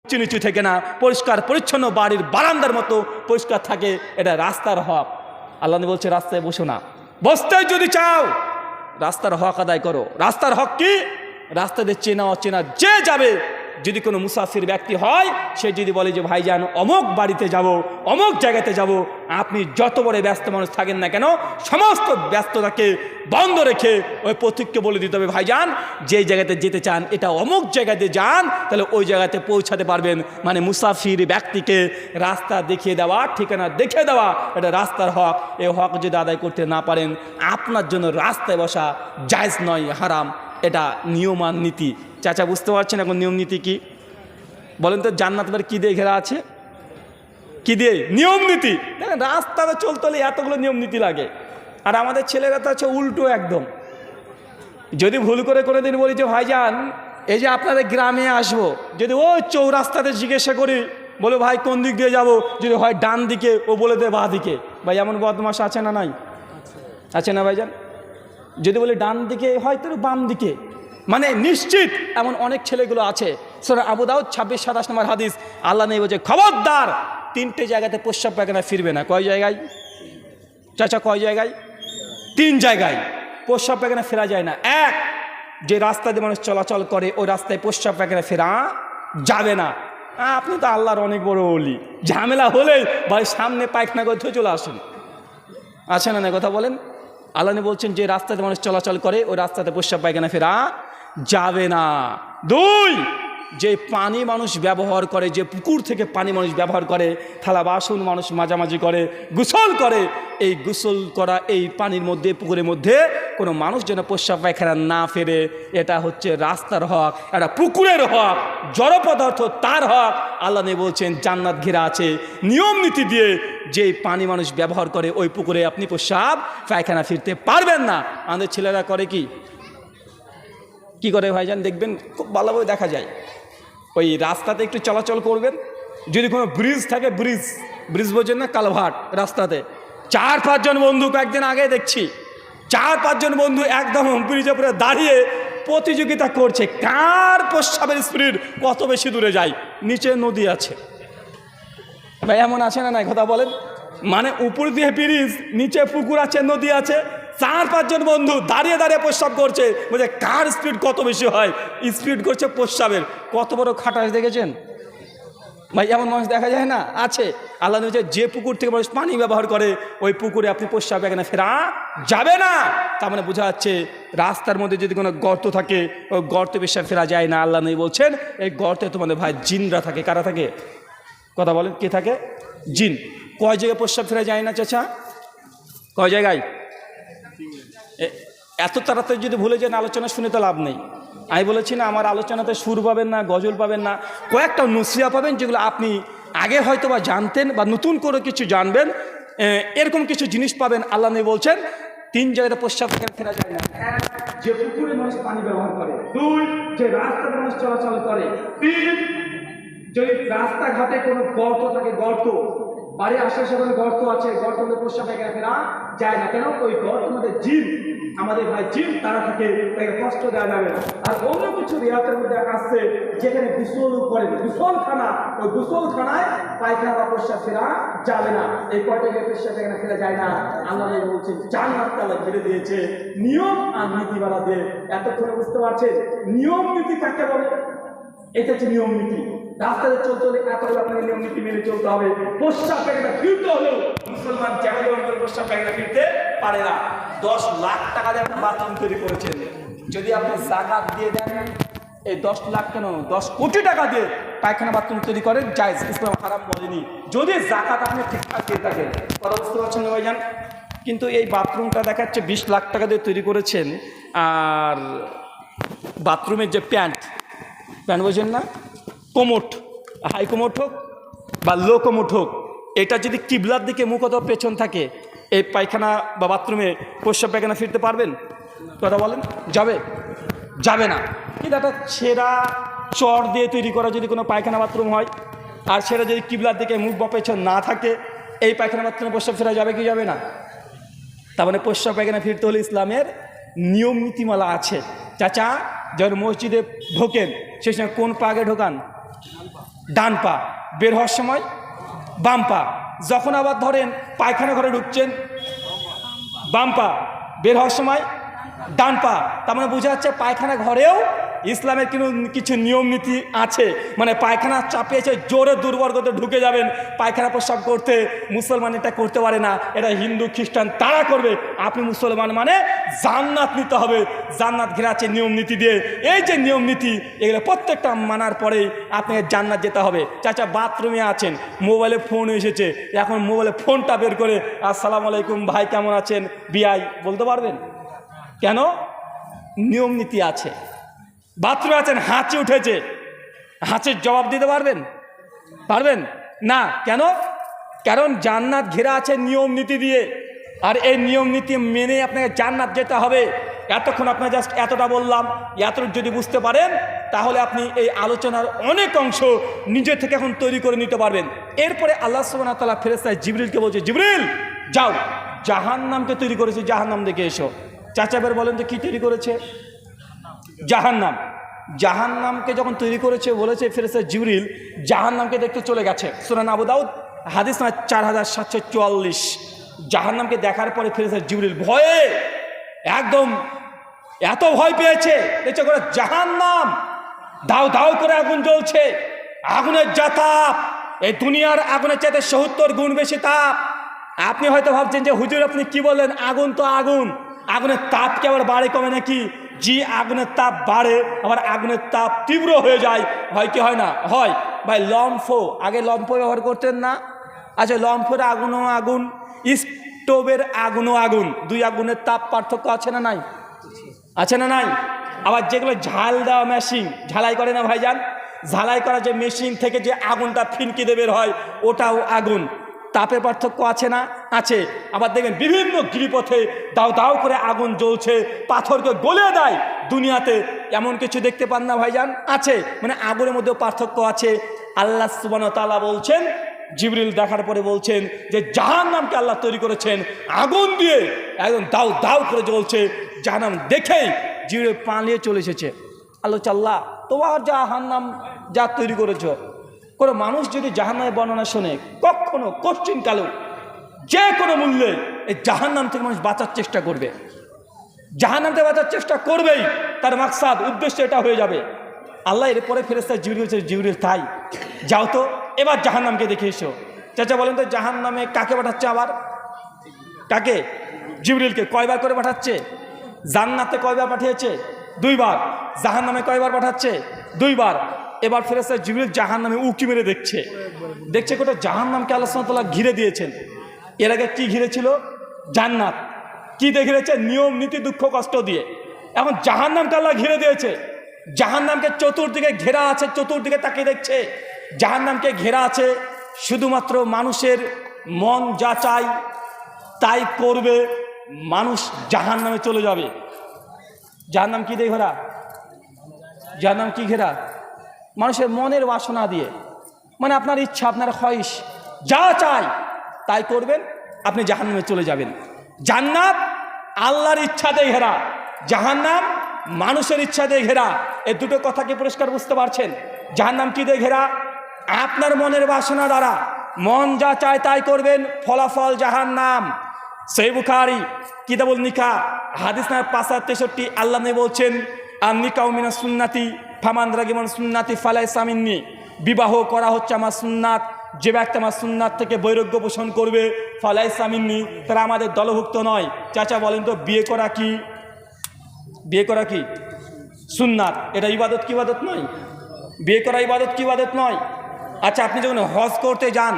নিচু থেকে না, পরিষ্কার পরিচ্ছন্ন বাড়ির বারান্দার মতো পরিষ্কার থাকে, এটা রাস্তার হক। আল্লাহ বলছে রাস্তায় বসো না, বসতে যদি চাও রাস্তার হক আদায় করো। রাস্তার হক কি? রাস্তাতে চেনা অচেনা যে যাবে, যদি কোনো মুসাফির ব্যক্তি হয়, সে যদি বলে যে ভাইজান অমুক বাড়িতে যাব, অমুক জায়গাতে যাব, আপনি যত বড় ব্যস্ত মানুষ থাকেন না কেন, সমস্ত ব্যস্ততাকে বন্ধ রেখে ওই পথিককে বলে দিতে হবে ভাইজান যেই জায়গাতে যেতে চান এটা অমুক জায়গাতে যান, তাহলে ওই জায়গাতে পৌঁছাতে পারবেন। মানে মুসাফির ব্যক্তিকে রাস্তা দেখিয়ে দেওয়া, ঠিকানা দেখে দেওয়া, এটা রাস্তার হক। এই হক যদি আদায় করতে না পারেন, আপনার জন্য রাস্তায় বসা জায়েজ নয়, হারাম। এটা নিয়মান নীতি। চাচা বুঝতে পারছেন এখন নিয়ম নীতি কি? বলেন তো জান্নাত বাড়ি কী দিয়ে ঘেরা আছে? কী দিয়ে? নিয়ম নীতি। দেখেন রাস্তাতে চলতে হলে এতগুলো নিয়ম নীতি লাগে। আর আমাদের ছেলেরা তো আছে উল্টো একদম। যদি ভুল করে কোনোদিন বলি যে ভাইজান এই যে আপনাদের গ্রামে আসবো, যদি ওই চৌরাস্তাতে জিজ্ঞাসা করি, বলো ভাই কোন দিক দিয়ে যাব, যদি হয় ডান দিকে, ও বলে দেয় বাঁ দিকে। ভাই এমন বদমাশ আছে না নাই? আছে না ভাইজান? যদি বলি ডান দিকে হয় তো বাম দিকে, মানে নিশ্চিত। এমন অনেক ছেলেগুলো আছে। সূরা আবু দাউদ 26-27 নম্বর হাদিস, আল্লাহ নেই বলছে খবরদার 3টে জায়গাতে প্রস্রাব পায়খানা ফিরবে না। কয় জায়গায় চাচা? কয় জায়গায়? 3 জায়গায় প্রস্রাব পায়খানা ফেরা যায় না। এক, যে রাস্তা দিয়ে মানুষ চলাচল করে ওই রাস্তায় প্রস্রাব পায়খানা ফেরা যাবে না। আপনি তো আল্লাহর অনেক বড় ওলি, ঝামেলা হলেই ভাই সামনে পায়খানা করতে চলে আসেন। আছে না? কথা বলেন। আল্লাহ বলছেন যে রাস্তাতে মানুষ চলাচল করে ওই রাস্তাতে প্রস্রাব পায়খানা ফেরা যাবে না। 2, যে পানি মানুষ ব্যবহার করে, যে পুকুর থেকে পানি মানুষ ব্যবহার করে, থালা বাসন মানুষ মাঝামাঝি করে, গোসল করে, এই গোসল করা এই পানির মধ্যে, পুকুরের মধ্যে কোনো মানুষ যেন প্রস্রাব পায়খানা না ফেরে। এটা হচ্ছে রাস্তার হক, এটা পুকুরের হক, জড় পদার্থ তার হক। আল্লাহ বলছেন জান্নাত ঘেরা আছে নিয়ম নীতি দিয়ে। যে পানি মানুষ ব্যবহার করে ওই পুকুরে আপনি প্রস্রাব পায়খানা ফিরতে পারবেন না। আমাদের ছেলেরা করে কি করে ভাইজান? দেখবেন খুব ভালোভাবে দেখা যায়, ওই রাস্তাতে একটু চলাচল করবেন, যদি কোনো ব্রিজ থাকে, ব্রিজ বোঝেন না, কালভার্ট, রাস্তাতে 4-5 জন বন্ধু কয়েকদিন আগে দেখছি 4-5 জন বন্ধু একদম ব্রিজের উপরে দাঁড়িয়ে প্রতিযোগিতা করছে কার প্রস্রাবের স্পিড কত বেশি দূরে যায়। নিচে নদী আছে ভাই, এমন আছে না নাই? কথা বলেন। মানে উপর দিয়ে ব্রিজ, নিচে পুকুর আছে, নদী আছে, 4-5 জন বন্ধু দাঁড়িয়ে দাঁড়িয়ে প্রস্রাব করছে, বলছে কার স্পিড কত বেশি হয়। স্পিড করছে প্রস্রাবের। কত বড় খাটাস দেখেছেন ভাই? এমন মানুষ দেখা যায় না? আছে। আল্লাহ বলছে যে পুকুর থেকে মানুষ পানি ব্যবহার করে ওই পুকুরে আপনি প্রস্রাব এখানে ফেরা যাবে না। তার মানে বোঝা যাচ্ছে রাস্তার মধ্যে যদি কোনো গর্ত থাকে ওই গর্তে পেশাব ফেরা যায় না। আল্লাহ নবী বলছেন এই গর্তে তোমাদের ভাই জিনরা থাকে। কারা থাকে? কথা বলেন, কে থাকে? জিন। কয় জায়গায় প্রস্রাব ফেরা যায় না চাচা? কয় জায়গায়? এত তাড়াতাড়ি যদি ভুলে যান আলোচনা শুনে তো লাভ নেই। আমি বলেছি না আমার আলোচনাতে সুর পাবেন না, গজল পাবেন না, কয়েকটা নসিহা পাবেন যেগুলো আপনি আগে হয়তো বা জানতেন বা নতুন করে কিছু জানবেন। এরকম কিছু জিনিস পাবেন। আল্লাহ নবী বলছেন 3 জায়গায় প্রস্রাব ফেরা যায় না। 1, যে পুকুরে মানুষ পানি ব্যবহার করে। 2, যে রাস্তাতে মানুষ চলাচল করে। 3, যদি রাস্তাঘাটে কোনো গর্ত থাকে, গর্ত, বাড়ির আশেপাশে কোনো গর্ত আছে, গর্ততে প্রস্রাব ফেরা যায় না। কেন? ওই গর্তের মধ্যে জিন, আমাদের ভাই জিন তারা থাকে, তাকে কষ্ট দেওয়া যাবে না। আর অন্য কিছু রিয়াতের মধ্যে আসছে যেখানে গোসল করে, গোসলখানা, ওই গোসলখানায় পায়খানা বা প্রস্রাব ফেরা যাবে না। এই কয়টা যে প্রস্রাব এখানে ফেরা যায় না, আল্লাহ বলছেন জান্নাত তাআলা ঘিরে দিয়েছে নিয়ম আর নীতিমালা দিয়ে। এতক্ষণে বুঝতে পারছেন নিয়ম নীতি কাকে বলে? এটা হচ্ছে নিয়ম নীতি। রাস্তাতে চলতে হলে এতগুলো আপনাকে নিয়ম নীতি মেনে চলতে হবে। প্রস্রাব পায়খানা ফিরতে হলেও মুসলমান যেমন প্রস্রাব পায়খানা ফিরতে পারে না। 10 লাখ টাকা দিয়ে একটা বাথরুম তৈরি করেছেন, যদি আপনি যাকাত দিয়ে দেন, এই 10 লাখ কেন 10 কোটি টাকা দিয়ে পায়খানা বাথরুম তৈরি করেন, জায়েজ, ইসলাম হারাম বলেনি, যদি যাকাত আপনি ঠিকঠাক দিয়ে থাকেন। কথা বুঝতে পারছেন না ভাইজান? কিন্তু এই বাথরুমটা দেখাচ্ছে 20 লাখ টাকা দিয়ে তৈরি করেছেন, আর বাথরুমের যে প্যান্ট বোঝেন না, কোমোট, হাই কোমোট হোক বা লো কোমোট হোক, এটা যদি কিবলার দিকে মুখ অথবা পেছন থাকে, এই পায়খানা বা বাথরুমে প্রস্রাব পায়খানা ফিরতে পারবেন? কথা বলেন, যাবে না। কিন্তু একটা ছেঁড়া চর দিয়ে তৈরি করা যদি কোনো পায়খানা বাথরুম হয়, আর সেটা যদি কিবলার দিকে মুখ বা পেছন না থাকে, এই পায়খানা বাথরুমে প্রস্রাব ফেরা যাবে কি যাবে না? তার মানে প্রস্রাব পায়খানা ফিরতে হলে ইসলামের নিয়ম নীতিমালা আছে। চাচা যখন মসজিদে ঢোকেন সেই সময় কোন পা আগে ঢোকান? ডান পা, বের হওয়ার সময় বাম পা। যখন আবার ধরেন পায়খানা ঘরে ঢুকছেন, বাম পা, বের হওয়ার সময় ডান পা। তার মানে বোঝা যাচ্ছে পায়খানা ঘরেও ইসলামের কিছু নিয়ম নীতি আছে। মানে পায়খানা চাপিয়েছে, জোরে দুর্বল করতে ঢুকে যাবেন পায়খানা প্রস্রাব করতে, মুসলমান এটা করতে পারে না, এটা হিন্দু খ্রিস্টান তারা করবে। আপনি মুসলমান মানে জান্নাত নিতে হবে, জান্নাত ঘেরা আছে নিয়ম নীতি দিয়ে। এই যে নিয়ম নীতি এগুলো প্রত্যেকটা মানার পরেই আপনাকে জান্নাত যেতে হবে। চাচা বাথরুমে আছেন, মোবাইলে ফোন এসেছে, এখন মোবাইলে ফোনটা বের করে আসসালামু আলাইকুম ভাই কেমন আছেন বিআই বলতে পারবেন? কেন? নিয়ম নীতি আছে। বাথরুমে আছেন, হাঁচি উঠেছে, হাঁচির জবাব দিতে পারবেন? পারবেন না। কেন? কারণ জান্নাত ঘেরা আছে নিয়ম নীতি দিয়ে, আর এই নিয়ম নীতি মেনে আপনাকে জান্নাত যেতে হবে। এতক্ষণ আপনার জাস্ট এতটা বললাম, এতটুকু যদি বুঝতে পারেন তাহলে আপনি এই আলোচনার অনেক অংশ নিজে থেকে এখন তৈরি করে নিতে পারবেন। এরপরে আল্লাহ সুবহানাহু ওয়া তাআলা ফেরেশতা জিবরিলকে বলছে, জিবরিল যাও, জাহান্নামকে তৈরি করেছে, জাহান্নাম দেখে এসো। চাচাবের বলেন তো কি তৈরি করেছে? জাহান্নাম। জাহান্নামকে যখন তৈরি করেছে বলেছে ফেরেশতা জিবরিল জাহান্নামকে দেখতে চলে গেছে। সূরা আবু দাউদ হাদিস না 4744। জাহান্নামকে দেখার পরে ফেরেশতা জিবরিল ভয়ে একদম এত ভয় পেয়েছে, দেখছে করে জাহান্নাম দাও দাও করে আগুন জ্বলছে, আগুনের যা তাপ এই দুনিয়ার আগুনের চাইতে ৭০ গুণ বেশি তাপ। আপনি হয়তো ভাবছেন যে হুজুর আপনি কি বললেন, আগুন তো আগুন, আগুনের তাপ কি আবার বাড়ে কমে নাকি? জি, আগুনের তাপ বাড়ে, আবার আগুনের তাপ তীব্র হয়ে যায়। হয় কি হয় না? হয়। ভাই লম্ফ, আগে লম্ফ ব্যবহার করতেন না? আচ্ছা, লম্ফের আগুনও আগুন, স্টোভের আগুনও আগুন, দুই আগুনের তাপ পার্থক্য আছে না নাই? আছে না নাই? আবার যেগুলো ঝাল দেওয়া মেশিন, ঝালাই করে না ভাইজান, ঝালাই করা যে মেশিন থেকে যে আগুনটা ফিনকি বের হয় ওটাও আগুন, তাপের পার্থক্য আছে না? আছে। আবার দেখবেন বিভিন্ন গিরিপথে দাও দাও করে আগুন জ্বলছে, পাথরকে গলে দেয়। দুনিয়াতে এমন কিছু দেখতে পান না ভাইজান? আছে। মানে আগুনের মধ্যেও পার্থক্য আছে। আল্লাহ সুবহানাহু ওয়া তাআলা বলছেন, জিবরিল দেখার পরে বলছেন যে জাহান্নামকে আল্লাহ তৈরি করেছেন আগুন দিয়ে, একদম দাও দাও করে জ্বলছে। জাহান্নাম দেখেই জিবরিল পালিয়ে চলে এসেছে। আল্লাহ তোমার জাহান্নাম যা তৈরি করেছ। কোনো মানুষ যদি জাহান্নামের বর্ণনা শোনে কখনো কোশ্চিনকালেও যে কোনো মূল্যে এই জাহান্নাম থেকে মানুষ বাঁচার চেষ্টা করবে, জাহান্নাম থেকে বাঁচার চেষ্টা করবেই, তার মাকসাদ উদ্দেশ্য এটা হয়ে যাবে। আল্লাহ এরপরে ফেরেশতা জিবরিল তাই যাও তো এবার জাহান্নামকে দেখে এসো। চাচা বলেন তো জাহান্নামে কাকে পাঠাচ্ছে? আবার কাকে? জিবরিলকে। কয়বার করে পাঠাচ্ছে? জান্নাতে কয়বার পাঠিয়েছে? 2 বার। জাহান্নামে কয়বার পাঠাচ্ছে? 2 বার। এবার ফেরেশতা জিবরিল জাহান্নামে উকি মেরে দেখছে কোটা জাহান্নামকে আল্লাহ সুবহানাহু ওয়া তাআলা ঘিরে দিয়েছেন। এর আগে কি ঘিরেছিল? জান্নাত। কি দিয়ে ঘিরেছে? নিয়ম নীতি দুঃখ কষ্ট দিয়ে। এখন জাহান্নামকে আল্লাহ ঘিরে দিয়েছে। জাহান্নামকে চতুর্দিকে ঘেরা আছে, চতুর্দিকে তাকিয়ে দেখছে। জাহান্নামকে ঘেরা আছে, শুধুমাত্র মানুষের মন যা চায় তাই করবে, মানুষ জাহান্নামে চলে যাবে। জাহান্নাম কি দিয়ে ঘেরা? জাহান্নাম কি ঘেরা? মানুষের মনের বাসনা দিয়ে। মানে আপনার ইচ্ছা, আপনার খয়েশ যা চাই তাই করবেন, আপনি জাহান্নামে চলে যাবেন। জান্নাত আল্লাহর ইচ্ছাতে ঘেরা, জাহান্নাম মানুষের ইচ্ছাতে ঘেরা। এই দুটো কথা কি পরিষ্কার বুঝতে পারছেন? জাহান্নাম কি দিয়ে ঘেরা? আপনার মনের বাসনা দ্বারা মন যা চায় তাই করবেন, ফলাফল জাহান্নাম। সহিহ বুখারী কিতাবুল নিকাহ হাদিস নাম্বার ৫৬৩ আল্লাহ নবী বলছেন, আর নিকাউ মিনাস সুন্নাতি ফামান রাগিমান সুন্নাতি ফালাইসা মিন্নি। বিবাহ করা হচ্ছে আমার সুন্নাত, যে ব্যক্তি আমার সুন্নাত থেকে বৈরাগ্য পোষণ করবে ফালাইসা মিন্নি, তারা আমাদের দলভুক্ত নয়। চাচা বলেন তো বিয়ে করা কি? বিয়ে করা কি? সুন্নাত। এটা ইবাদত কি ইবাদত নয়? বিয়ে করা ইবাদত কি ইবাদত নয়? আচ্ছা, আপনি যখন হজ করতে যান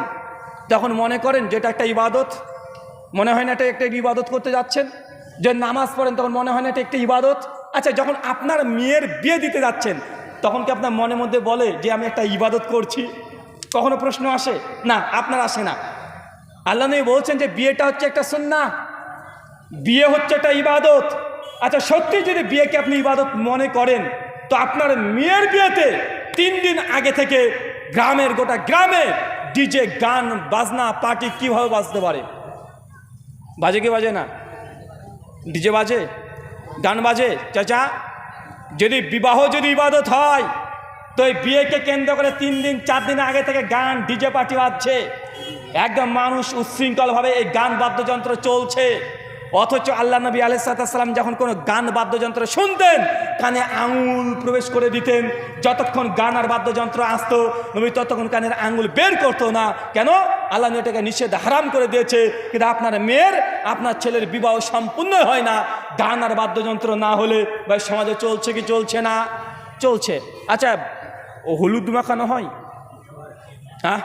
তখন মনে করেন যেটা একটা ইবাদত? মনে হয় না এটা একটা ইবাদত করতে যাচ্ছেন? যে নামাজ পড়েন তখন মনে হয় না এটা একটা ইবাদত? আচ্ছা, যখন আপনার মেয়ের বিয়ে দিতে যাচ্ছেন তখন কি আপনার মনের মধ্যে বলে যে আমি একটা ইবাদত করছি? কখনো প্রশ্ন আসে না? আপনার আসে না। আল্লাহ নবী বলছেন যে বিয়েটা হচ্ছে একটা সুন্নাহ, বিয়ে হচ্ছে একটা ইবাদত। আচ্ছা, সত্যি যদি বিয়েকে আপনি ইবাদত মনে করেন তো আপনার মেয়ের বিয়েতে 3 দিন আগে থেকে গ্রামের গোটা গ্রামে ডিজে গান বাজনা পার্টি কিভাবে বাজতে পারে? বাজে কি বাজে না? ডিজে বাজে, গান বাজে। চাচা, যদি বিবাহ যদি ইবাদত হয় তো এই বিয়েকে কেন্দ্র করে 3 দিন 4 দিন আগে থেকে গান ডিজে পার্টি বাজছে, একদম মানুষ উচ্ছৃঙ্খলভাবে এই গান বাদ্যযন্ত্র চলছে। অথচ আল্লাহ নবী আলাইহিস সালাম যখন কোনো গান বাদ্যযন্ত্র শুনতেন কানে আঙুল প্রবেশ করে দিতেন। যতক্ষণ গান আর বাদ্যযন্ত্র আসতো নবী ততক্ষণ কানের আঙুল বের করতো না। কেন? আল্লাহ এটাকে নিষেধ হারাম করে দিয়েছে। কিন্তু আপনার মেয়ের, আপনার ছেলের বিবাহ সম্পূর্ণ হয় না গান আর বাদ্যযন্ত্র না হলে। বা সমাজে চলছে কি চলছে না? চলছে। আচ্ছা, ও হলুদ মাখানো হয়? হ্যাঁ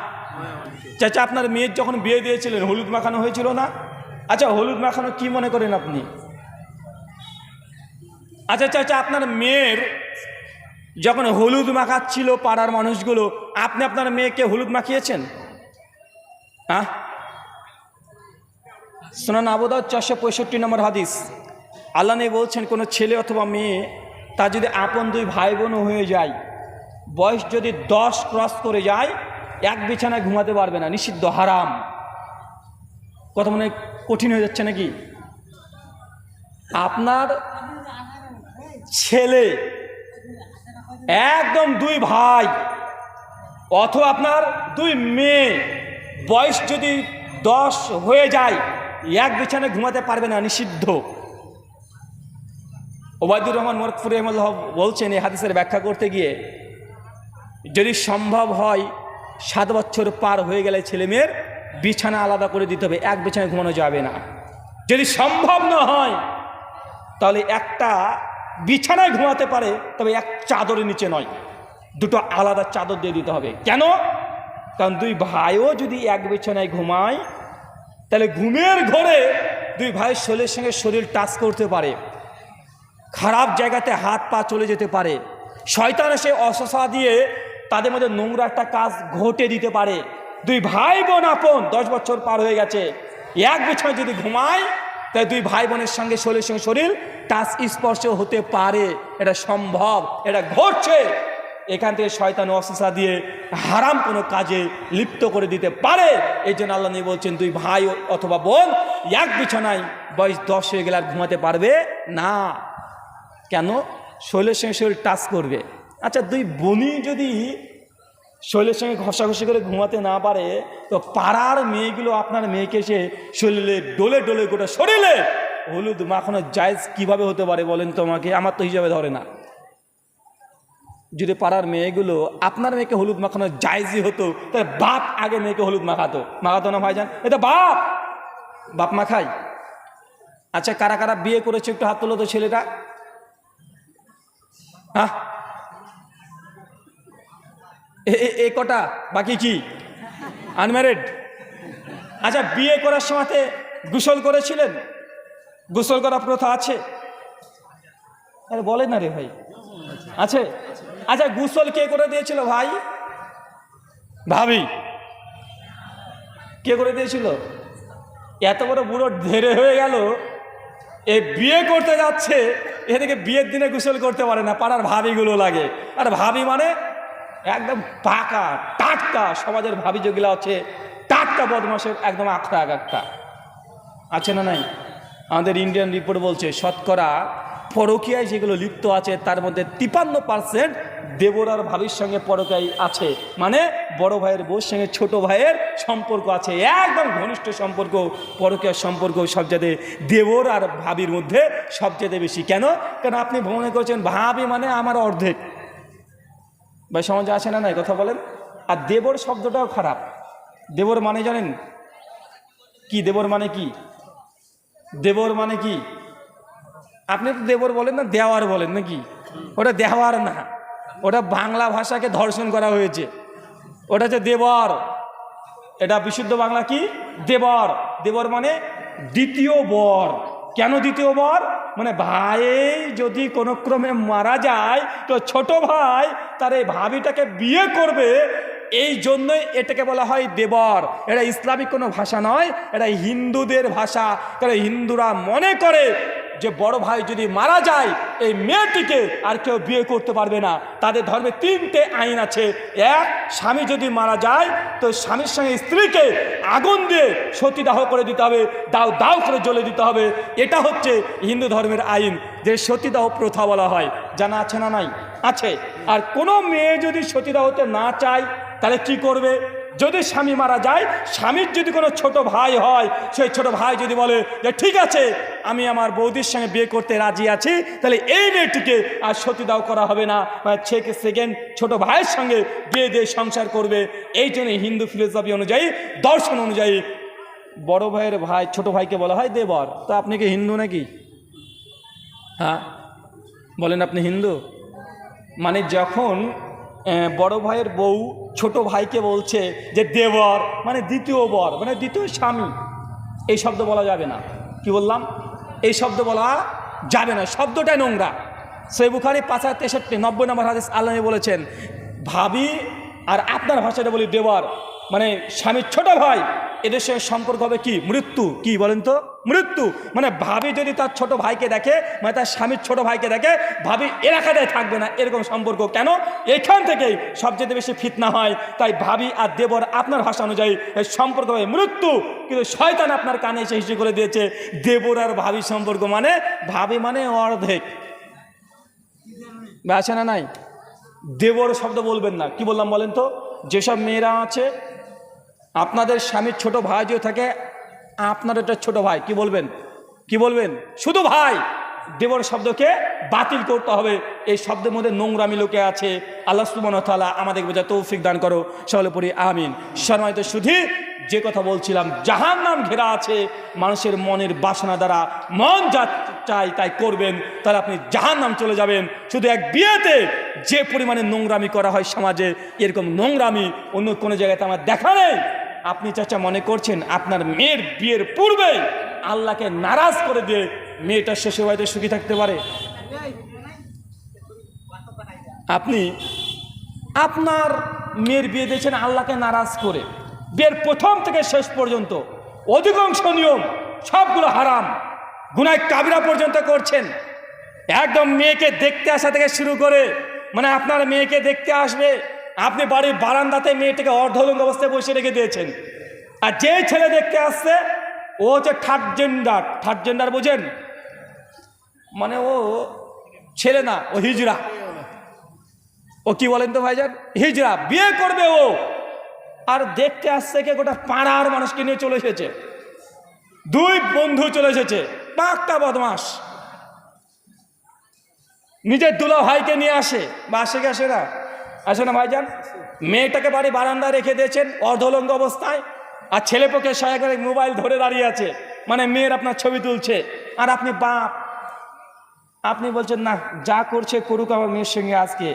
চাচা, আপনার মেয়ের যখন বিয়ে দিয়েছিলেন হলুদ মাখানো হয়েছিল না? আচ্ছা, হলুদ মাখানো কি মনে করেন আপনি? আচ্ছা চাচা, আপনার মেয়ের যখন হলুদ মাখাচ্ছিল পাড়ার মানুষগুলো, আপনি আপনার মেয়েকে হলুদ মাখিয়েছেন? হ্যাঁ, সুনান আবু দাউদ 465 নম্বর হাদিস, আল্লাহ নবী বলছেন কোনো ছেলে অথবা মেয়ে তার যদি আপন 2 ভাই বোনও হয়ে যায়, বয়স যদি 10 ক্রস করে যায়, এক বিছানায় ঘুমাতে পারবে না, নিষিদ্ধ, হারাম। কথা মনে কঠিন হয়ে যাচ্ছে নাকি? আপনার ছেলে একদম 2 ভাই অথবা আপনার 2 মেয়ে বয়স যদি 10 হয়ে যায়, এক বিছানায় ঘুমাতে পারবে না, নিষিদ্ধ। ওবায়দুর রহমান মোরকফুরি রহমাতুল্লাহ বলছেন এই হাদিসের ব্যাখ্যা করতে গিয়ে, যদি সম্ভব হয় 7 বছর পার হয়ে গেলে ছেলে মেয়ের বিছানা আলাদা করে দিতে হবে, এক বিছানায় ঘুমানো যাবে না। যদি সম্ভব না হয় তাহলে একটা বিছানায় ঘুমাতে পারে, তবে এক চাদরের নিচে নয়, 2টো আলাদা চাদর দিয়ে দিতে হবে। কেন? কারণ 2 ভাইও যদি এক বিছানায় ঘুমায় তাহলে ঘুমের ঘরে 2 ভাইয়ের শরীরের সঙ্গে শরীর টাচ করতে পারে, খারাপ জায়গাতে হাত পা চলে যেতে পারে, শয়তান এসে অসসা দিয়ে তাদের মধ্যে নোংরা একটা কাজ ঘটে দিতে পারে। 2 ভাই বোন আপন 10 বছর পার হয়ে গেছে, এক বিছানায় যদি ঘুমায় তাই 2 ভাই বোনের সঙ্গে শরীরের সঙ্গে শরীর টাচ স্পর্শ হতে পারে, এটা সম্ভব, এটা ঘটছে। এখান থেকে শয়তান অসসা দিয়ে হারাম কোনো কাজে লিপ্ত করে দিতে পারে। এই জন্য আল্লাহ নবী বলছেন 2 ভাই অথবা বোন এক বিছানায় বয়স 10 হয়ে গেলে আর ঘুমাতে পারবে না। কেন? শরীরের সঙ্গে শরীর টাচ করবে। আচ্ছা, 2 বোনই যদি শরীরের সঙ্গে ঘষাঘষি করে ঘুমাতে না পারে, তো পাড়ার মেয়েগুলো আপনার মেয়েকে এসে শরীরে ডোলে ডোলে গোটা শরীরে হলুদ মাখানো জায়েজ কিভাবে হতে পারে বলেন তোমাকে? আমার তো হিসাবে ধরে না। যদি পাড়ার মেয়েগুলো আপনার মেয়েকে হলুদ মাখানো জায়েজই হতো, তাহলে বাপ আগে মেয়েকে হলুদ মাখাতো না ভাইজান? এটা বাপ মাখায়। আচ্ছা, কারা কারা বিয়ে করেছে একটু হাত তোলো তো ছেলেটা। হ্যাঁ, এ কটা, বাকি কি আনম্যারিড? আচ্ছা, বিয়ে করার সময়তে গোসল করেছিলেন? গোসল করা প্রথা আছে? আরে বলে না রে ভাই, আছে? আচ্ছা, গোসল কে করে দিয়েছিল ভাই? ভাবি। কে করে দিয়েছিল? এত বড় বুড়ো ধেরে হয়ে গেল, এ বিয়ে করতে যাচ্ছে, এদিকে বিয়ের দিনে গোসল করতে পারে না, পাড়ার ভাবিগুলো লাগে। আর ভাবি মানে একদম পাকা টাটকা, সমাজের ভাবি যেগুলো আছে টাটকা বদমাশের একদম আখড়া একটা আছে না নাই? আমাদের ইন্ডিয়ান রিপোর্ট বলছে শতকরা পরকীয়ায় যেগুলো লিপ্ত আছে তার মধ্যে 53% দেবর আর ভাবির সঙ্গে পরকীয়ায় আছে। মানে বড় ভাইয়ের বউর সঙ্গে ছোট ভাইয়ের সম্পর্ক আছে, একদম ঘনিষ্ঠ সম্পর্ক, পরকীয়ার সম্পর্ক সবচেয়ে দেবর আর ভাবির মধ্যে সবচেয়ে বেশি। কেন? কারণ আপনি মনে করছেন ভাবি মানে আমার অর্ধেক, ভাই সমাজে আছে না নাই? কথা বলেন। আর দেবর শব্দটাও খারাপ। দেবর মানে জানেন কি? দেবর মানে কি? দেবর মানে কি? আপনি তো দেবর বলেন না, দেওয়ার বলেন নাকি? ওটা দেওয়ার না, ওটা বাংলা ভাষাকে ধর্ষণ করা হয়েছে, ওটা হচ্ছে দেবর। এটা বিশুদ্ধ বাংলা কি? দেবর। দেবর মানে দ্বিতীয় বর। কেন দ্বিতীয় বর? মানে ভাই যদি কোনো ক্রমে মারা যায় তো ছোট ভাই তার এই ভাবিটাকে বিয়ে করবে, এই জন্যই এটাকে বলা হয় দেবর। এটা ইসলামিক কোনো ভাষা নয়, এটা হিন্দুদের ভাষা। কারণ হিন্দুরা মনে করে যে বড় ভাই যদি মারা যায় এই মেয়েটিকে আর কেউ বিয়ে করতে পারবে না। তাদের ধর্মে 3টে আইন আছে। এক, স্বামী যদি মারা যায় তো স্বামীর সঙ্গে স্ত্রীকে আগুন দিয়ে সতীদাহ করে দিতে হবে, দাও দাও করে জ্বলে দিতে হবে। এটা হচ্ছে হিন্দু ধর্মের আইন, যে সতীদাহ প্রথা বলা হয়। জানা আছে না নাই? আছে। আর কোনো মেয়ে যদি সতীদাহ হতে না চায় তাহলে কি করবে? যদি স্বামী মারা যায়, স্বামীর যদি কোনো ছোট ভাই হয়, সেই ছোট ভাই যদি বলে যে ঠিক আছে আমি আমার বৌদির সঙ্গে বিয়ে করতে রাজি আছি, তাহলে এই মেয়েটিকে আর সতীদাহ করা হবে না, সেকেন্ড ছোট ভাইয়ের সঙ্গে বিয়ে দিয়ে সংসার করবে। এই জন্য হিন্দু ফিলোসফি অনুযায়ী, দর্শন অনুযায়ী বড় ভাইয়ের ভাই ছোট ভাইকে বলা হয় দেবর। তো আপনি কি হিন্দু নাকি? হ্যাঁ বলেন, আপনি হিন্দু? মানে যখন বড় ভাইয়ের বউ ছোট ভাইকে বলছে যে দেবর, মানে দ্বিতীয় বর, মানে দ্বিতীয় স্বামী, এই শব্দ বলা যাবে না। কি বললাম? এই শব্দ বলা যাবে না, শব্দটাই নোংরা। সহিহ বুখারী ৫,৬৩ নম্বর হাদিস আল্লাহ নবী বলেছেন, ভাবি আর আপনার ভাষাটা বলি দেবর, মানে স্বামীর ছোট ভাই, এদের সঙ্গে সম্পর্ক হবে কি? মৃত্যু। কি বলেন তো? মৃত্যু। মানে ভাবি যদি তার ছোট ভাইকে দেখে, মানে তার স্বামীর ছোট ভাইকে দেখে, ভাবি এলাকাটায় থাকবে না, এরকম সম্পর্ক। কেন? এখান থেকেই সবচেয়ে বেশি ফিতনা হয়। তাই ভাবি আর দেবর আপনার ভাষা অনুযায়ী সম্পর্ক হবে মৃত্যু। কিন্তু শয়তান আপনার কানে এসে হিসেবে করে দিয়েছে দেবর আর ভাবি সম্পর্ক মানে, ভাবি মানে অর্ধেক। আছে না নাই? দেবর শব্দ বলবেন না। কি বললাম বলেন তো? যেসব মেয়েরা আছে, আপনাদের স্বামীর ছোট ভাই যে থাকে, আপনার একটা ছোট ভাই, কি বলবেন? কি বলবেন? শুধু ভাই। দেবর শব্দকে বাতিল করতে হবে। এই শব্দের মধ্যে নোংরামি লোকে আছে। আল্লাহ সুবহানাহু ওয়া তাআলা আমাদের বোঝা তৌফিক দান করো, সকলে পড়ি আমিন। সম্মানিত শুধু যে কথা বলছিলাম, জাহান্নাম ঘেরা আছে মানুষের মনের বাসনা দ্বারা। মন যা চাই তাই করবেন, তাহলে আপনি জাহান্নাম চলে যাবেন। শুধু এক বিয়েতে যে পরিমাণে নোংরামি করা হয় সমাজে, এরকম নোংরামি অন্য কোনো জায়গাতে আমার দেখা নেই। আপনি চাচা মনে করছেন আপনার মেয়ের বিয়ের পূর্বে আল্লাহকে নারাজ করে দিয়ে মেয়েটার শ্বশুর বাড়িতে সুখী থাকতে পারে? আপনি আপনার মেয়ের বিয়ে দিয়েছেন আল্লাহকে নারাজ করে। বিয়ের প্রথম থেকে শেষ পর্যন্ত অধিকাংশ নিয়ম সবগুলো হারাম, গুনাহ কাবিরা পর্যন্ত করছেন। একদম মেয়েকে দেখতে আসা থেকে শুরু করে, মানে আপনার মেয়েকে দেখতে আসবে, আপনি বাড়ির বারান্দাতে মেয়েটাকে অর্ধলঙ্গ অবস্থায় বসে রেখে দিয়েছেন। আর যে ছেলে দেখতে আসছে ও হচ্ছে থার্ড জেন্ডার। থার্ড জেন্ডার বোঝেন? মানে ও ছেলে না, ও হিজড়া। ও কি বলেন তো ভাইজান? হিজড়া। বিয়ে করবে ও, আর দেখতে আসছে কে? গোটা পাড়ার মানুষকে নিয়ে চলে এসেছে, দুই বন্ধু চলে এসেছে, পাক্কা বদমাস। নিজের দুলা ভাইকে নিয়ে আসে, বা আসে কি আসে না? আসে না ভাইজান? মেয়েটাকে বাড়ি বারান্দায় রেখে দিয়েছেন অর্ধলঙ্গ অবস্থায়, আর ছেলেপক্ষে সহায়কারী মোবাইল ধরে দাঁড়িয়ে আছে, মানে মেয়ের আপনার ছবি তুলছে। আর আপনি বাপ, আপনি বলছেন না যা করছে করুক আমার মেয়ের সঙ্গে। আজকে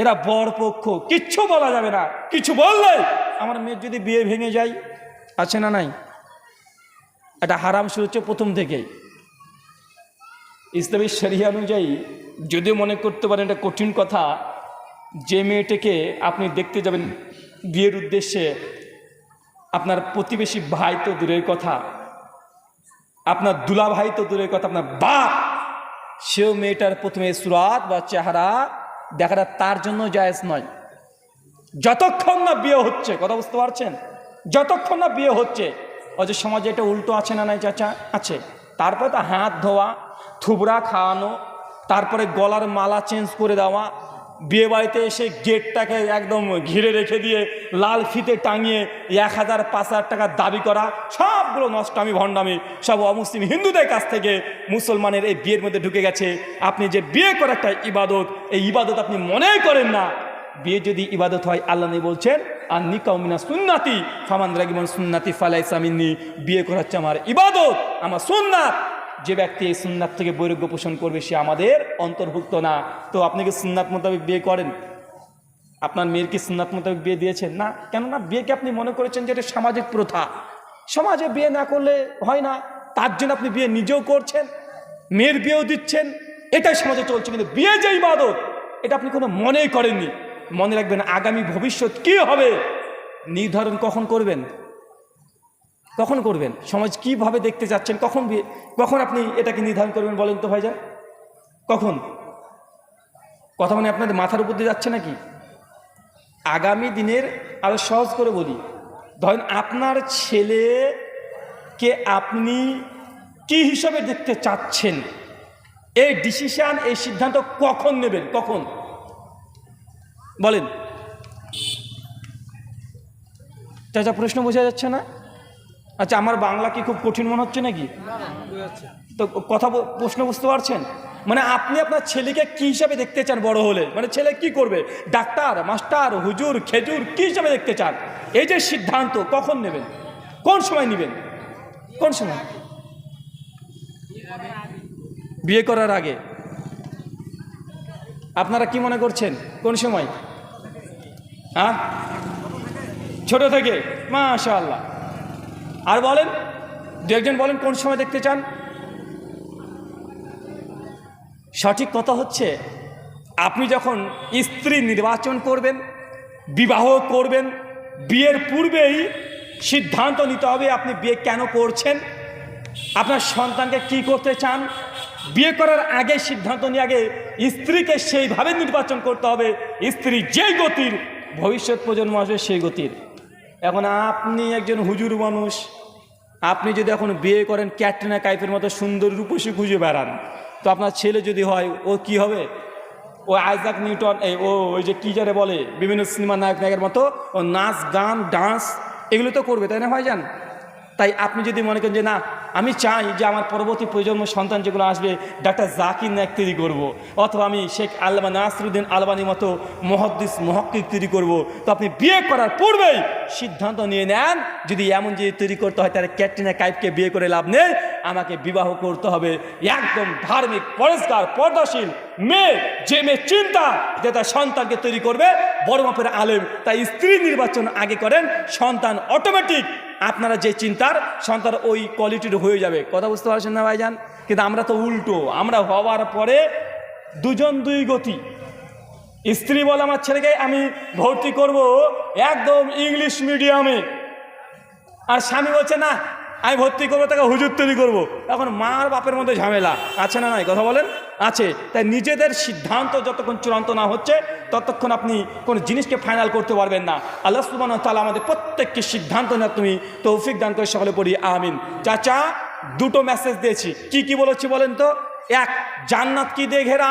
এরা বর পক্ষ, কিচ্ছু বলা যাবে না। কিছু বললে আমার মেয়ের যদি বিয়ে ভেঙে যায়, আছে না নাই? এটা হারাম শুরু হচ্ছে প্রথম থেকেই। ইসলামী শরিয়া অনুযায়ী যদি মনে করতে পারেন এটা কঠিন কথা, যে মেয়েটাকে আপনি দেখতে যাবেন বিয়ের উদ্দেশ্যে, আপনার প্রতিবেশী ভাই তো দূরের কথা, আপনার দুলা ভাই তো দূরের কথা, আপনার বাপ, সেও মেয়েটার প্রথমে সুরাত বা চেহারা দেখাটা তার জন্য জায়েজ নয়, যতক্ষণ না বিয়ে হচ্ছে। কথা বুঝতে পারছেন? যতক্ষণ না বিয়ে হচ্ছে। অথচ সমাজে এটা উল্টো আছে না নাই চাচা? আছে। তারপরে তো হাত ধোয়া, থুবড়া খাওয়ানো, তারপরে গলার মালা চেঞ্জ করে দেওয়া, বিয়ে বাড়িতে এসে গেটটাকে একদম ঘিরে রেখে দিয়ে লাল ফিতে টাঙিয়ে 1,000-5,000 টাকা দাবি করা, সবগুলো নষ্টামি ভণ্ডামি, সব অমুসলিম হিন্দুদের কাছ থেকে মুসলমানের এই বিয়ের মধ্যে ঢুকে গেছে। আপনি যে বিয়ে করা একটা ইবাদত, এই ইবাদত আপনি মনেই করেন না। বিয়ে যদি ইবাদত হয়, আল্লাহ নবী বলছেন আর নিকাউ মিনা সুন্নাতি ফামান রাগিমান সুন্নাতি ফালাইসা মিন্নি, বিয়ে করা হচ্ছে আমার ইবাদত, আমার সুন্নাত। যে ব্যক্তি এই সুন্নাত থেকে বৈরাগ্য পোষণ করবে সে আমাদের অন্তর্ভুক্ত না। তো আপনি কি সুন্নাত মোতাবেক বিয়ে করেন? আপনার মেয়ের কি সুন্নাত মোতাবেক বিয়ে দিয়েছেন? না। কেননা বিয়েকে আপনি মনে করেছেন যে এটা সামাজিক প্রথা, সমাজে বিয়ে না করলে হয় না, তার জন্য আপনি বিয়ে নিজেও করছেন, মেয়ের বিয়েও দিচ্ছেন, এটাই সমাজে চলছে। কিন্তু বিয়ে যে ইবাদত, এটা আপনি কোনো মনেই করেননি। মনে রাখবেন, আগামী ভবিষ্যৎ কি হবে নির্ধারণ কখন করবেন? কখন করবেন? সমাজ কিভাবে দেখতে যাচ্ছেন, কখন আপনি এটাকে নির্ধারণ করবেন বলেন তো ভাইজান? কখন? কথা মানে আপনাদের মাথার উপর দিয়ে যাচ্ছে নাকি? আগামী দিনের আরো সহজ করে বলি, ধরেন আপনার ছেলেকে আপনি কি হিসাবে দেখতে চাচ্ছেন, এই ডিসিশন, এই সিদ্ধান্ত কখন নেবেন? কখন? বলেন চাচা, প্রশ্ন বোঝা যাচ্ছে না? আচ্ছা, আমার বাংলা কি খুব কঠিন মনে হচ্ছে নাকি? তো কথা প্রশ্ন বুঝতে পারছেন? মানে আপনি আপনার ছেলেকে কি হিসাবে দেখতে চান বড় হলে? মানে ছেলে কি করবে? ডাক্তার, মাস্টার, হুজুর, খেজুর, কি হিসাবে দেখতে চান? এই যে সিদ্ধান্ত কখন নেবেন, কোন সময় নেবেন? কোন সময়? বিয়ে করার আগে। আপনারা কি মনে করছেন কোন সময়? হ্যাঁ, ছোট থেকে। মাশাআল্লাহ। আর বলেন, দু একজন বলেন কোন সময় দেখতে চান? সঠিক কথা হচ্ছে, আপনি যখন স্ত্রী নির্বাচন করবেন, বিবাহ করবেন, বিয়ের পূর্বেই সিদ্ধান্ত নিতে হবে আপনি বিয়ে কেন করছেন, আপনার সন্তানকে কি করতে চান। বিয়ে করার আগে সিদ্ধান্ত নিয়ে আগে স্ত্রীকে সেইভাবে নির্বাচন করতে হবে, স্ত্রী যেই গতির ভবিষ্যৎ প্রজন্ম আসবে সেই গতির। এখন আপনি একজন হুজুর মানুষ, আপনি যদি এখন বিয়ে করেন ক্যাটরিনা কাইফের মতো সুন্দর রূপসী খুঁজে বেড়ান, তো আপনার ছেলে যদি হয় ও কি হবে? ও আইজাক নিউটন, ওই যে কী যারে বলে বিভিন্ন সিনেমা নায়কের মতো ও নাচ, গান, ডান্স এগুলো তো করবে, তাই না ভাইজান? তাই আপনি যদি মনে করেন যে না, আমি চাই যে আমার পরবর্তী প্রজন্ম সন্তান যেগুলো আসবে ডাক্তার জাকির নায়েক তৈরি করবো, অথবা আমি শেখ আল্লামা নাসিরুদ্দিন আলবানির মতো মুহাদ্দিস মুহাক্কিক তৈরি করব, তো আপনি বিয়ে করার পূর্বেই সিদ্ধান্ত নিয়ে নেন যদি এমন যে তৈরি করতে হয় তাহলে ক্যাটরিনা কাইফকে বিয়ে করে লাভ নেই, আমাকে বিবাহ করতে হবে একদম ধার্মিক, পরিষ্কার, পর্দাশীল মেয়ে, যে মেয়ে চিন্তা যে তার সন্তানকে তৈরি করবে বড় মাপের আলেম। তাই স্ত্রী নির্বাচন আগে করেন, সন্তান অটোমেটিক আপনারা যে চিন্তার সন্তান ওই কোয়ালিটির হয়ে যাবে। কথা বুঝতে পারছেন না ভাইজান? কিন্তু আমরা তো উল্টো, আমরা হওয়ার পরে দুজন দুই গতি। স্ত্রী বলে আমার ছেলেকে আমি ভর্তি করব একদম ইংলিশ মিডিয়ামে, আর স্বামী বলছে না আমি ভর্তি করবো তাকে হুজুর তৈরি করবো। এখন মার বাপের মধ্যে ঝামেলা আছে না নাই? কথা বলেন, আছে। তাই নিজেদের সিদ্ধান্ত যতক্ষণ চূড়ান্ত না হচ্ছে ততক্ষণ আপনি কোনো জিনিসকে ফাইনাল করতে পারবেন না। আল্লাহ সুবহানাহু ওয়া তাআলা আমাদের প্রত্যেককে সিদ্ধান্ত নেওয়ার তুমি তৌফিক দান করে সকলে পড়ি আমিন। চাচা, দুটো মেসেজ দিয়েছি, কি কি বলেছি বলেন তো? এক, জান্নাত কি দিয়ে ঘেরা?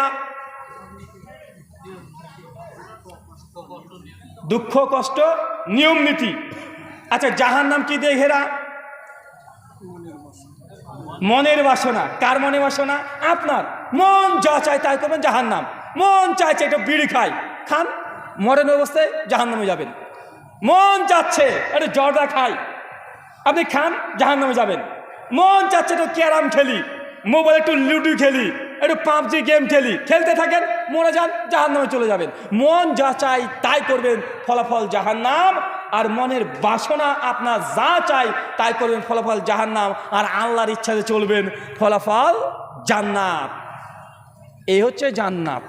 দুঃখ, কষ্ট, নিয়ম নীতি। আচ্ছা, জাহান্নাম কি দিয়ে ঘেরা? মনের বাসনা। কার মনে বাসনা? আপনার। মন যা চায় তাই করবেন, জাহান্নাম। মন চাইছে একটু বিড়ি খান, মরেন অবস্থায় জাহান্নামে যাবেন। মন চাচ্ছে একটু জর্দা খাই, আপনি খান, জাহান্নামে যাবেন। মন চাচ্ছে একটু ক্যারাম খেলি, মোবাইলে একটু লুডো খেলি, একটু পাবজি গেম খেলি, খেলতে থাকেন, মরে যান, জাহান্নামে চলে যাবেন। মন যা চাই তাই করবেন, ফলাফল জাহান্নাম। আর মনের বাসনা আপনার যা চাই তাই করবেন, ফলাফল জাহান্নাম। আর আল্লাহর ইচ্ছাতে চলবেন, ফলাফল জান্নাত। এই হচ্ছে জান্নাত।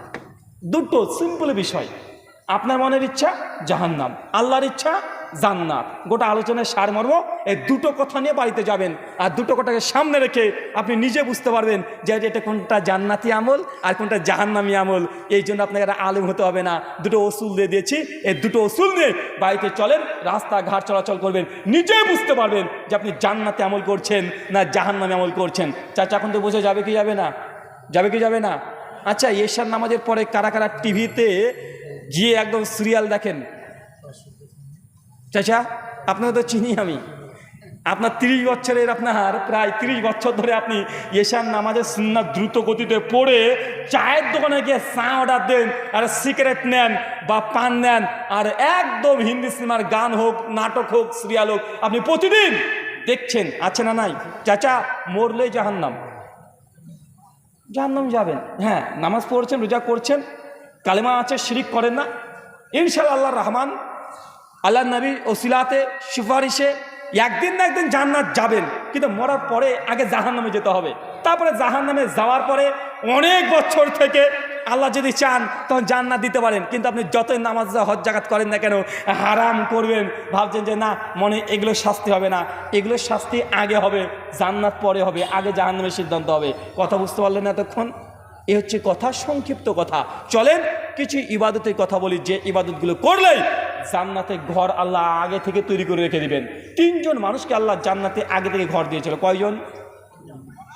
দুটো সিম্পল বিষয়, আপনার মনের ইচ্ছা জাহান্নাম, আল্লাহর ইচ্ছা জান্নাত। গোটা আলোচনায় সারমর্ম এই দুটো কথা নিয়ে বাড়িতে যাবেন, আর দুটো কথাকে সামনে রেখে আপনি নিজে বুঝতে পারবেন যে এটা কোনটা জান্নাতি আমল আর কোনটা জাহান্নামী আমল। এই জন্য আপনাকে একটা আলেম হতে হবে না, দুটো ওসুল দিয়ে দিয়েছি, এই দুটো ওসুল নিয়ে বাড়িতে চলেন, রাস্তাঘাট চলাচল করবেন, নিজে বুঝতে পারবেন যে আপনি জান্নাতি আমল করছেন না জাহান্নামী আমল করছেন। চাচা, এখন তো বোঝা যাবে কি যাবে না? যাবে কি যাবে না? আচ্ছা, এশার নামাজের পরে কারা কারা টিভিতে গিয়ে একদম সিরিয়াল দেখেন? চাচা, আপনাকে তো চিনি আমি, আপনার 30 বছরের, আপনার প্রায় 30 বছর ধরে আপনি এশার নামাজের সুন্নাত দ্রুত গতিতে পড়ে চায়ের দোকানে গিয়ে চা অর্ডার দেন, আর সিগারেট নেন বা পান নেন, আর একদম হিন্দি সিনেমার গান হোক, নাটক হোক, সিরিয়াল হোক, আপনি প্রতিদিন দেখছেন, আছে না নাই? চাচা, মরলে জাহান্নাম, জাহান্নাম যাবেন। হ্যাঁ, নামাজ পড়ছেন, রোজা করছেন, কালেমা আছে, শিরিক করেন না, ইনশাআল্লাহ আল্লাহর রহমান, আল্লাহ নবী ওসিলাতে সুপারিশে একদিন না একদিন জান্নাত যাবেন। কিন্তু মরার পরে আগে জাহান্নামে যেতে হবে, তারপরে জাহান্নামে যাওয়ার পরে অনেক বছর থেকে আল্লাহ যদি চান তখন জান্নাত দিতে পারেন। কিন্তু আপনি যতই নামাজ হজ জাকাত করেন না কেন, হারাম করবেন, ভাবছেন যে না মনে এগুলো শাস্তি হবে না, এগুলো শাস্তি আগে হবে, জান্নাত পরে হবে, আগে জাহান্নামের সিদ্ধান্ত হবে। কথা বুঝতে পারলেন না এতক্ষণ? এ হচ্ছে কথা, সংক্ষিপ্ত কথা। চলেন কিছু ইবাদতের কথা বলি, যে ইবাদতগুলো করলেই জান্নাতে ঘর আল্লাহ আগে থেকে তৈরি করে রেখে দিবেন। 3 জন মানুষকে আল্লাহ জান্নাতে আগে থেকে ঘর দিয়েছিল। কয়জন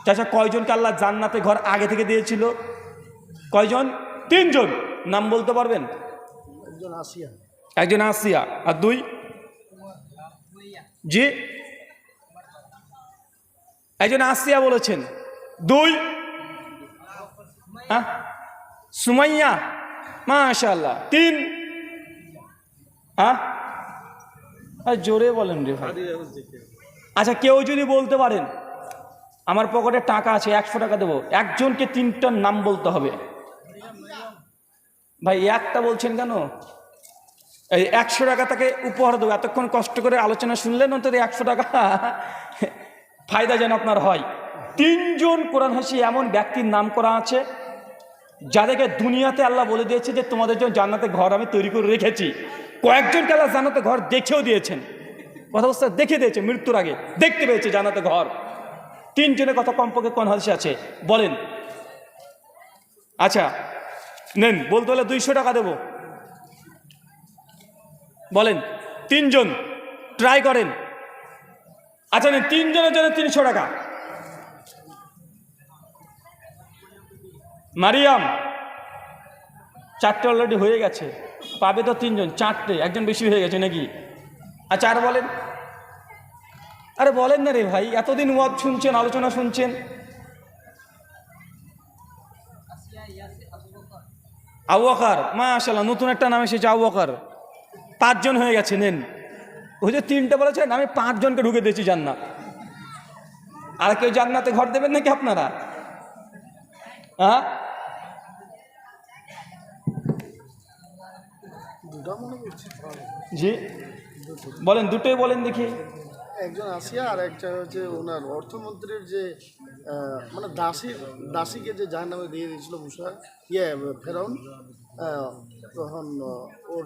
চাচা? কয়জনকে আল্লাহ জান্নাতে ঘর আগে থেকে দিয়েছিল? কয়জন? 3 জন। নাম বলতে পারবেন? একজন আসিয়া, আর দুই? জি, একজন আসিয়া বলেছেন। দুই? সুমাইয়া, মাশাআল্লাহ। তিন? জোরে বলেন রে ভাই। আচ্ছা, কেউ যদি বলতে পারেন আমার পকেটে টাকা আছে 100 টাকা দেবো, একজনকে 3টার নাম বলতে হবে। ভাই একটা বলছেন কেন? এই 100 টাকা তাকে উপহার দেবো, এতক্ষণ কষ্ট করে আলোচনা শুনলেন, অন্তত 100 টাকা ফায়দা যেন আপনার হয়। 3 জন কোরআন হাসি এমন ব্যক্তির নাম করা আছে যাদেরকে দুনিয়াতে আল্লাহ বলে দিয়েছে যে তোমাদের জন্য জান্নাতে ঘর আমি তৈরি করে রেখেছি। কয়েকজনকে আল্লাহ জান্নাতে ঘর দেখেও দিয়েছেন, কথা বুঝতে, দেখে দিয়েছে, মৃত্যুর আগে দেখতে পেয়েছে জান্নাতে ঘর। 3 জনের কথা কমপক্ষে কোন হাদিসে আছে বলেন? আচ্ছা নেন, বলতে হলে 200 টাকা দেব, বলেন 3 জন, ট্রাই করেন। আচ্ছা নেন, 3 জনের জন্য 300 টাকা। মারিয়াম, 4টে অলরেডি হয়ে গেছে, পাবে তো 3 জন, 4টে, একজন বেশি হয়ে গেছে নাকি? আচ্ছা আর বলেন, আরে বলেন না রে ভাই, এতদিন ওয়াজ শুনছেন, আলোচনা শুনছেন। আবু বকর, মাশাআল্লাহ, নতুন একটা নাম এসেছে, আবু বকর। 5 জন হয়ে গেছে, নেন। ওই যে 3টে বলেছেন, আমি 5 জনকে ঢুকে দিয়েছি জান্নাত। আর কেউ জান্নাতে ঘর দেবেন নাকি আপনারা? জি বলেন, দুটোই বলেন দেখি। একজন আসিয়া আর একটা হচ্ছে ওনার অর্থমন্ত্রীর যে মানে দাসীকে যে জাহান্নামে দিয়ে দিয়েছিল মুসা, ফেরাউন, তখন ওর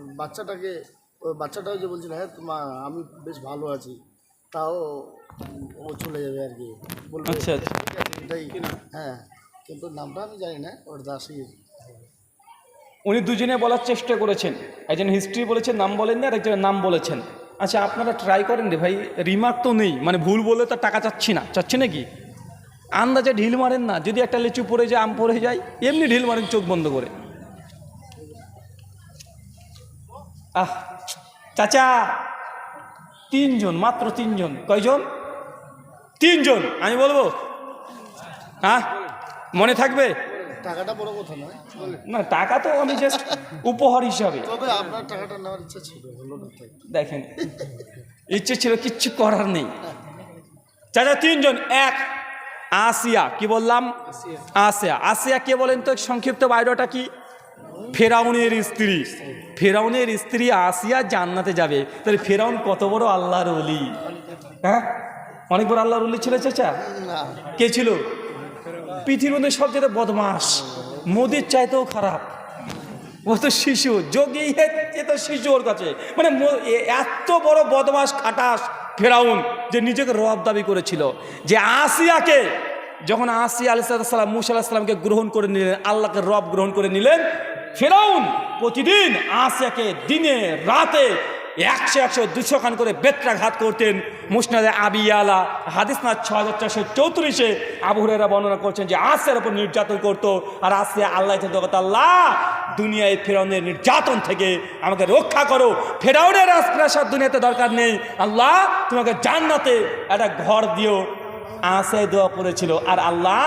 বাচ্চাটাও যে বলছিল হ্যাঁ মা আমি বেশ ভালো আছি, তাও ও চলে যাবে আর কি, বলবে আচ্ছা আচ্ছা, এটাই। হ্যাঁ, কিন্তু নামটা আমি জানি না, ওর দাসী। উনি দুজনে বলার চেষ্টা করেছেন, একজন হিস্ট্রি বলেছেন, নাম বলেননি, আর একজনের নাম বলেছেন। আচ্ছা আপনারা ট্রাই করেন রে ভাই, রিমার্ক তো নেই, মানে ভুল বললে তো টাকা চাচ্ছি না, চাচ্ছি নাকি? আন্দাজে ঢিল মারেন না, যদি একটা লিচু পড়ে যায়, আম পড়ে যায়, এমনি ঢিল মারেন চোখ বন্ধ করে। চাচা 3 জন, মাত্র 3 জন। কয়জন? 3 জন। আমি বলবো, মনে থাকবে? টাকাটা বড় কথা নয় না, টাকা তো আমি জাস্ট উপহার হিসাবে। তবে আপনার টাকাটা নেওয়ার ইচ্ছা ছিল, হলো না তাই। দেখেন, ইচ্ছে ছিল, কিচ্ছু করার নেই। চাচা 3 জন। 1 আসিয়া, কি বললাম? আসিয়া। আসিয়া কে বলেন তো, সংক্ষিপ্ত বায়োডাটা কি? ফেরাউনের স্ত্রী। ফেরাউনের স্ত্রী আসিয়া জান্নাতে যাবে, তাহলে ফেরাউন কত বড় আল্লাহর ওলি? হ্যাঁ, অনেক বড় আল্লাহর ওলি ছিল চাচা। কে ছিল? পৃথিবীর মধ্যে সবচেয়ে বদমাস, মোদির চাইতেও খারাপ। ও তো শিশু, যোগী এ তো শিশু ওর কাছে, মানে এত বড় বদমাস খাটাস ফেরাউন, যে নিজেকে রব দাবি করেছিল। যে আসিয়াকে, যখন আসিয়া আলাইহিস সালাম মূসা আলাইহিস সালামকে গ্রহণ করে নিলেন, আল্লাহকে রব গ্রহণ করে নিলেন, ফেরাউন প্রতিদিন আসিয়াকে দিনে রাতে 100-200 খান করে বেত্রাঘাত করতেন। মুসনাদে আবি আলা হাদিস না 6434-এ আবু হুরায়রা বর্ণনা করছেন যে আসিয়ার উপর নির্যাতন করতো। আর আসিয়া আল্লাহ আল্লাহ, দুনিয়ায় ফেরাউনের নির্যাতন থেকে আমাকে রক্ষা করো, ফেরাউনের রাজপ্রাসাদ দুনিয়াতে দরকার নেই, আল্লাহ তোমাকে জান্নাতে একটা ঘর দিও। আসিয়া দোয়া করেছিল, আর আল্লাহ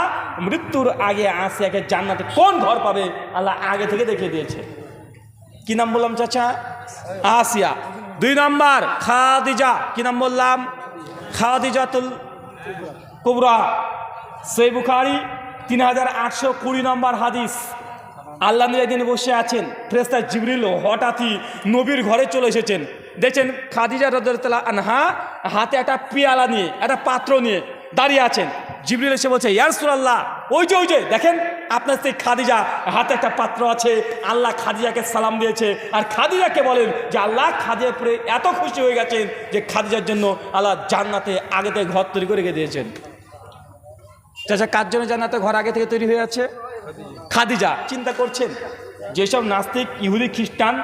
মৃত্যুর আগে আসিয়াকে জান্নাতে কোন ঘর পাবে আল্লাহ আগে থেকে দেখিয়ে দিয়েছে। কি নাম বললাম চাচা? আসিয়া। 2 নাম্বার খাদিজা। কি নাম বললাম? খাদিজাতুল কুবরা। সহিহ বুখারী 3820 নম্বর হাদিস। আল্লাহ নবী একদিন বসে আছেন, ফেরেশতা জিবরিল হঠাৎই নবীর ঘরে চলে এসেছেন। দেখছেন খাদিজা রাদিয়াল্লাহু আনহা হাতে একটা পেয়ালা নিয়ে, একটা পাত্র নিয়ে দাঁড়িয়ে আছেন। জিবরিল এসে বলছে, ইয়া রাসূলুল্লাহ, ওই যে দেখেন আপনার স্ত্রী খাদিজা হাতে একটা পাত্র আছে, আল্লাহ খাদিজাকে সালাম দিয়েছে। আর খাদিজাকে বলেন যে আল্লাহ খাদিজার উপরে এত খুশি হয়ে গেছেন যে খাদিজার জন্য আল্লাহ জান্নাতে আগে থেকে ঘর তৈরি করে রেখে দিয়েছেন। চাচা কার জন্য জান্নাতে ঘর আগে থেকে তৈরি হয়ে আছে? খাদিজা। চিন্তা করছেন, যেসব নাস্তিক, ইহুদি, খ্রিস্টান,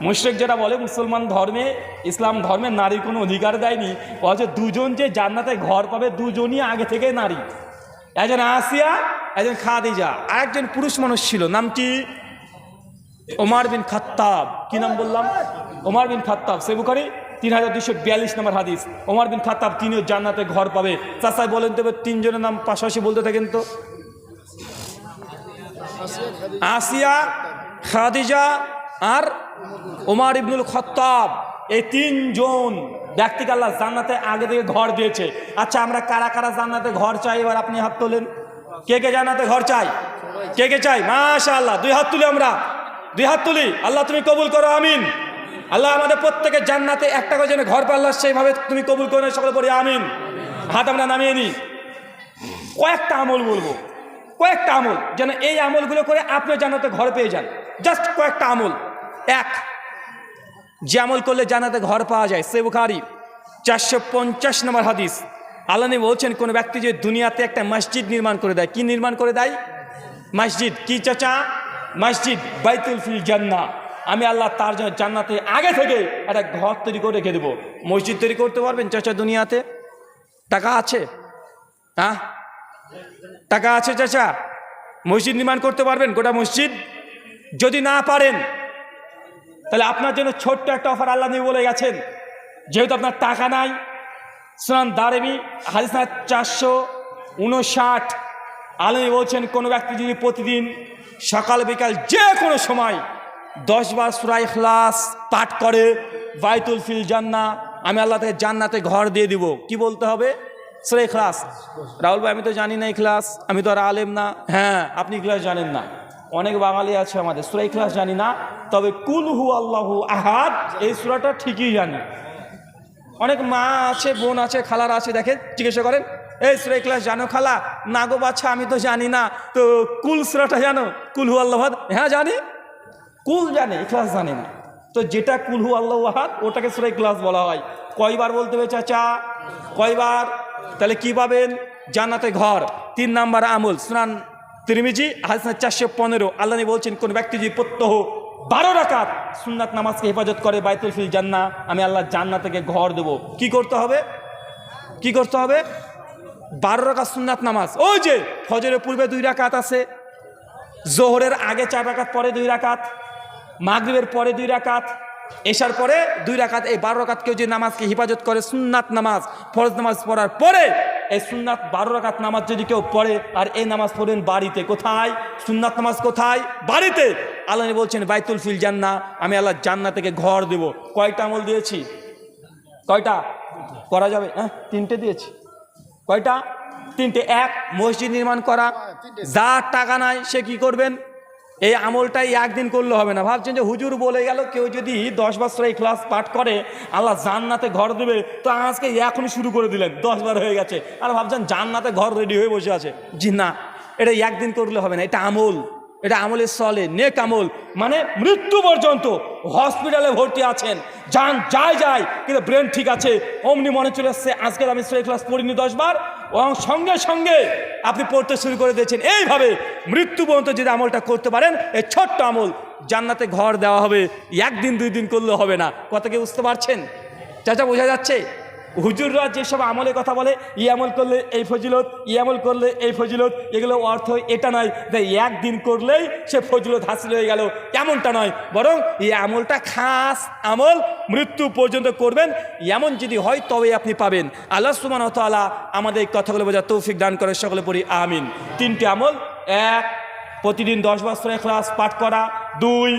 মুশরিক যারা বলে মুসলমান ধর্মে, ইসলাম ধর্মে নারীর কোনো অধিকার দেয়নি, অথচ 2 জন যে জান্নাতে ঘর পাবে 2 জনই আগে থেকে নারী। একজন আসিয়া, একজন খাদিজা। আরেকজন পুরুষ মানুষ ছিল, নাম কি? ওমর বিন খাত্তাব, কি নাম বললাম? ওমর বিন খাত্তাব, সহিহ বুখারী 3242 নম্বর হাদিস। ওমর বিন খাত্তাব তিনিও জান্নাতে ঘর পাবে। চাচাই বলেন তো তিনজনের নাম পাশাপাশি বলতে থাকেন তো। আসিয়া, খাদিজা আর ওমর ইবনুল খাত্তাব, এই তিনজন ব্যক্তিকে আল্লাহ জান্নাতে আগে থেকে ঘর দিয়েছে। আচ্ছা, আমরা কারা কারা জান্নাতে ঘর চাই? এবার আপনি হাত তোলেন। কে কে জান্নাতে ঘর চাই? কে কে চাই? মাশাআল্লাহ, দুই হাত তুলি, আমরা দুই হাত তুলি। আল্লাহ তুমি কবুল করো, আমিন। আল্লাহ আমাদের প্রত্যেকের জান্নাতে একটা করে যেন ঘর পাল্লা সেইভাবে তুমি কবুল করে সকলে পড়ি আমিন। হাত আমরা নামিয়ে নিই। কয়েকটা আমল বলবো, কয়েকটা আমল, যেন এই আমলগুলো করে আপনি জান্নাতে ঘর পেয়ে যান। জাস্ট কয়েকটা আমল। এক, যে আমল করলে জান্নাতে ঘর পাওয়া যায়, সহিহ বুখারী 450 নম্বর হাদিস। আল্লাহ নবী বলছেন, কোন ব্যক্তি যে দুনিয়াতে একটা মসজিদ নির্মাণ করে দেয়। কি নির্মাণ করে দেয়? মসজিদ। কি চাচা? মসজিদ। বাইতুল ফিল জান্নাহ। আমি আল্লাহ তার জন্য জান্নাতে আগে থেকে একটা ঘর তৈরি করে রেখে দেবো। মসজিদ তৈরি করতে পারবেন চাচা? দুনিয়াতে টাকা আছে? হ্যাঁ, টাকা আছে চাচা? মসজিদ নির্মাণ করতে পারবেন? গোটা মসজিদ? যদি না পারেন, তাহলে আপনার জন্য ছোট্ট একটা অফার আল্লাহ নবী বলে গেছেন। যেহেতু আপনার টাকা নাই, সুনান দারমি হাদিস 459, আল্লাহ নবী বলছেন, কোনো ব্যক্তি যদি প্রতিদিন সকাল বিকাল যে কোনো সময় 10 বার সূরা ইখলাস পাঠ করে, বাইতুল ফিল জান্নাহ, আমি আল্লাহ থেকে জান্নাতে ঘর দিয়ে দিব। কি বলতে হবে? সূরা ইখলাস। রাহুল ভাই, আমি তো জানি না ইখলাস, আমি তো আর আলেম না। হ্যাঁ, আপনি ইখলাস জানেন না। অনেক বাঙালি আছে আমাদের সূরা ইখলাস জানি না, তবে কুল হু আল্লাহু আহাদ এই সূরাটা ঠিকই জানি। অনেক মা আছে, বোন আছে, খালারা আছে, দেখেন, জিজ্ঞাসা করেন, এই সূরা ইখলাস জানো খালা? না গো বাচ্চা, আমি তো জানি না। তো কুল সূরাটা জানো? কুল হু আল্লাহু আহাদ? হ্যাঁ জানি। কুল জানে, ইখলাস জানে না। তো যেটা কুল হু আল্লাহু আহাদ ওটাকে সূরা ইখলাস বলা হয়। কয়বার বলতে হবে চাচা? কয়বার? তাহলে কি পাবেন? জান্নাতে ঘর। 3 নাম্বার আমল, সুনান তিরমিজি হাদিস 415, আল্লাহ নবী বলছেন, কোন ব্যক্তি যদি প্রত্যহ 12 রাকাত সুন্নাত নামাজকে হেফাজত করে, বাইতুল ফিল জান্নাহ, আমি আল্লাহ জান্নাত থেকে ঘর দেবো। কি করতে হবে? কি করতে হবে? 12 রাকাত সুন্নাত নামাজ। ওই যে ফজরের পূর্বে 2 রাকাত আছে, জোহরের আগে 4 রাকাত, পরে 2 রাকাত, মাগরিবের পরে 2 রাকাত, এশার পরে 2 রাকাত। এই 12 রাকাত কেউ যে নামাজকে হেফাজত করে, সুন্নাত নামাজ, ফরজ নামাজ পড়ার পরে এই সুন্নাত 12 রাকাত নামাজ যদি কেউ পড়ে, আর এই নামাজ পড়েন বাড়িতে, কোথায়? সুন্নাত নামাজ কোথায়? বাড়িতে। আল্লাহ বলছেন, বাইতুল ফিল জান্নাহ, আমি আল্লাহ জান্নাত থেকে ঘর দেব। কয়টা আমল দিয়েছি? কয়টা করা যাবে? হ্যাঁ, 3টে দিয়েছি। কয়টা? 3টে। এক, মসজিদ নির্মাণ করা। যার টাকা নাই সে কি করবেন? এই আমলটাই একদিন করলে হবে না। ভাবছেন যে হুজুর বলে গেল কেউ যদি 10 বার সূরা ইখলাস পাঠ করে আল্লাহ জান্নাতে ঘর দেবে, তো আজকে এখনই শুরু করে দিলেন, 10 বার হয়ে গেছে, আর ভাবছেন জান্নাতে ঘর রেডি হয়ে বসে আছে। জি না, এটা একদিন করলে হবে না। এটা আমল, এটা আমলের চলে, নেক আমল। মানে মৃত্যু পর্যন্ত হসপিটালে ভর্তি আছেন, যান যায় যায়, কিন্তু ব্রেন ঠিক আছে, অমনি মনে চলে আসছে আজকের আমি সূরা ইখলাস পড়িনি 10 বার, এবং সঙ্গে সঙ্গে আপনি পড়তে শুরু করে দিয়েছেন। এইভাবে মৃত্যু পর্যন্ত যদি আমলটা করতে পারেন, এই ছোট্ট আমল, জান্নাতে ঘর দেওয়া হবে। 1 দিন 2 দিন করলে হবে না। কথা কি বুঝতে পারছেন চাচা? বোঝা যাচ্ছে? হুজুররা যেসব আমলের কথা বলে, ই আমল করলে এই ফজিলত, ই আমল করলে এই ফজিলত, এগুলো অর্থ এটা নয় যে 1 দিন করলেই সে ফজিলত হাসিল হয়ে গেল, এমনটা নয়। বরং এই আমলটা খাস আমল, মৃত্যু পর্যন্ত করবেন, এমন যদি হয় তবে আপনি পাবেন। আল্লাহ সুবহানাহু ওয়া তাআলা আমাদের এই কথাগুলো বোঝার তৌফিক দান করে, সকলে পড়ি আমিন। 3টে আমল। 1, প্রতিদিন 10 বার সূরা ইখলাস পাঠ করা। 2,